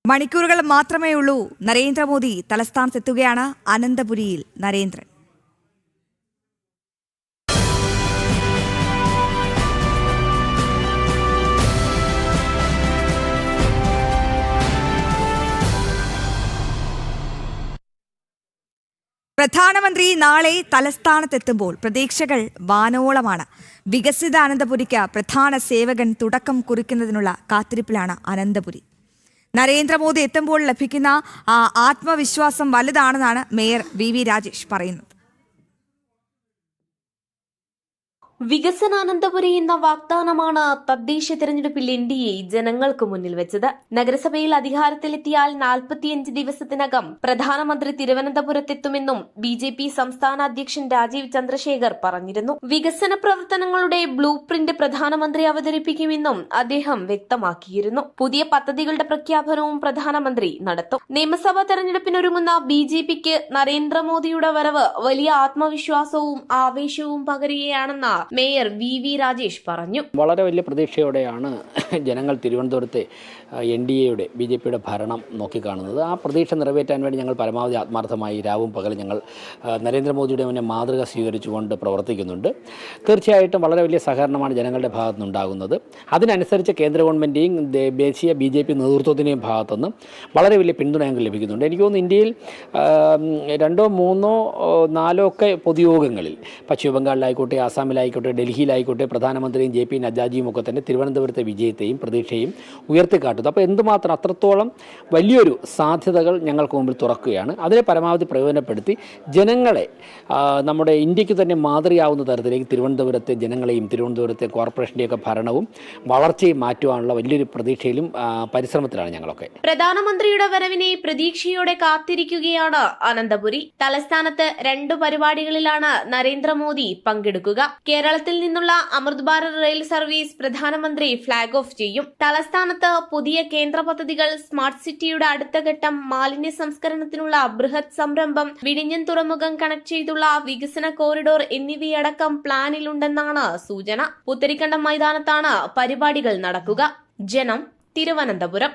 മണിക്കൂറുകൾ മാത്രമേയുള്ളൂ നരേന്ദ്രമോദി തലസ്ഥാനത്തെത്തുകയാണ്. അനന്തപുരിയിൽ നരേന്ദ്രൻ. പ്രധാനമന്ത്രി നാളെ തലസ്ഥാനത്തെത്തുമ്പോൾ പ്രതീക്ഷകൾ വാനോളമാണ്. വികസിത അനന്തപുരിക്ക് പ്രധാന സേവകൻ തുടക്കം കുറിക്കുന്നതിനുള്ള കാത്തിരിപ്പിലാണ് അനന്തപുരി. നരേന്ദ്രമോദി എത്തുമ്പോൾ ലഭിക്കുന്ന ആത്മവിശ്വാസം വലുതാണെന്നാണ് മേയർ വി രാജേഷ് പറയുന്നത്. വികസന അനന്തപുരി എന്ന വാഗ്ദാനമാണ് തദ്ദേശ തെരഞ്ഞെടുപ്പിൽ NDA ജനങ്ങൾക്ക് മുന്നിൽ വെച്ചത്. നഗരസഭയിൽ അധികാരത്തിലെത്തിയാൽ 45 ദിവസത്തിനകം പ്രധാനമന്ത്രി തിരുവനന്തപുരത്തെത്തുമെന്നും BJP സംസ്ഥാന അധ്യക്ഷൻ രാജീവ് ചന്ദ്രശേഖർ പറഞ്ഞിരുന്നു. വികസന പ്രവർത്തനങ്ങളുടെ ബ്ലൂ പ്രിന്റ് പ്രധാനമന്ത്രി അവതരിപ്പിക്കുമെന്നും അദ്ദേഹം വ്യക്തമാക്കിയിരുന്നു. പുതിയ പദ്ധതികളുടെ പ്രഖ്യാപനവും പ്രധാനമന്ത്രി നടത്തും. നിയമസഭാ തെരഞ്ഞെടുപ്പിനൊരുങ്ങുന്ന BJPക്ക് നരേന്ദ്രമോദിയുടെ വരവ് വലിയ ആത്മവിശ്വാസവും ആവേശവും പകരുകയാണെന്ന് മേയർ വി രാജേഷ് പറഞ്ഞു. വളരെ വലിയ പ്രതീക്ഷയോടെയാണ് ജനങ്ങൾ തിരുവനന്തപുരത്തെ NDAയുടെ BJPയുടെ ഭരണം നോക്കിക്കാണുന്നത്. ആ പ്രതീക്ഷ നിറവേറ്റാൻ വേണ്ടി ഞങ്ങൾ പരമാവധി ആത്മാർത്ഥമായി രാവും പകലും ഞങ്ങൾ നരേന്ദ്രമോദിയുടെ മുന്നേ മാതൃക സ്വീകരിച്ചുകൊണ്ട് പ്രവർത്തിക്കുന്നുണ്ട്. തീർച്ചയായിട്ടും വളരെ വലിയ സഹകരണമാണ് ജനങ്ങളുടെ ഭാഗത്തു നിന്നുണ്ടാകുന്നത്. അതിനനുസരിച്ച് കേന്ദ്ര ഗവൺമെൻറ്റെയും ദേശീയ BJP നേതൃത്വത്തിൻ്റെയും ഭാഗത്തുനിന്ന് വളരെ വലിയ പിന്തുണ ഞങ്ങൾക്ക് ലഭിക്കുന്നുണ്ട്. എനിക്ക് തോന്നുന്നു ഇന്ത്യയിൽ 2, 3, 4 ഒക്കെ പൊതുയോഗങ്ങളിൽ പശ്ചിമ ബംഗാളിലായിക്കോട്ടെ, ആസാമിലായിക്കോട്ടെ, ഡൽഹിയിലായിക്കോട്ടെ പ്രധാനമന്ത്രിയും JP നദ്ദാജിയും ഒക്കെ തന്നെ തിരുവനന്തപുരത്തെ വിജയത്തെയും പ്രതീക്ഷയും ഉയർത്തിക്കാട്ടുന്നു. അപ്പോൾ എന്തുമാത്രം അത്രത്തോളം വലിയൊരു സാധ്യതകൾ ഞങ്ങൾക്ക് മുമ്പിൽ തുറക്കുകയാണ്. അതിനെ പരമാവധി പ്രയോജനപ്പെടുത്തി ജനങ്ങളെ നമ്മുടെ ഇന്ത്യക്ക് തന്നെ മാതൃകയാവുന്ന തരത്തിലേക്ക് തിരുവനന്തപുരത്തെ ജനങ്ങളെയും തിരുവനന്തപുരത്തെ കോർപ്പറേഷൻ്റെയൊക്കെ ഭരണവും വളർച്ചയും മാറ്റുവാനുള്ള വലിയൊരു പ്രതീക്ഷയിലും പരിശ്രമത്തിലാണ് ഞങ്ങളൊക്കെ. പ്രധാനമന്ത്രിയുടെ വരവിനെ പ്രതീക്ഷയോടെ കാത്തിരിക്കുകയാണ് അനന്തപുരി. തലസ്ഥാനത്ത് 2 പരിപാടികളിലാണ് നരേന്ദ്രമോദി പങ്കെടുക്കുക. കേരളത്തിൽ നിന്നുള്ള അമൃത് ഭാരത് റെയിൽ സർവീസ് പ്രധാനമന്ത്രി ഫ്ളാഗ് ഓഫ് ചെയ്യും. തലസ്ഥാനത്ത് പുതിയ കേന്ദ്ര പദ്ധതികൾ, സ്മാർട്ട് സിറ്റിയുടെ അടുത്ത ഘട്ടം, മാലിന്യ സംസ്കരണത്തിനുള്ള ബൃഹത് സംരംഭം, വിഴിഞ്ഞം തുറമുഖം കണക്ട് ചെയ്തുള്ള വികസന കോറിഡോർ എന്നിവയടക്കം പ്ലാനിലുണ്ടെന്നാണ് സൂചന. പുത്തരിക്കണ്ടം മൈതാനത്താണ് പരിപാടികൾ നടക്കുക. ജനം, തിരുവനന്തപുരം.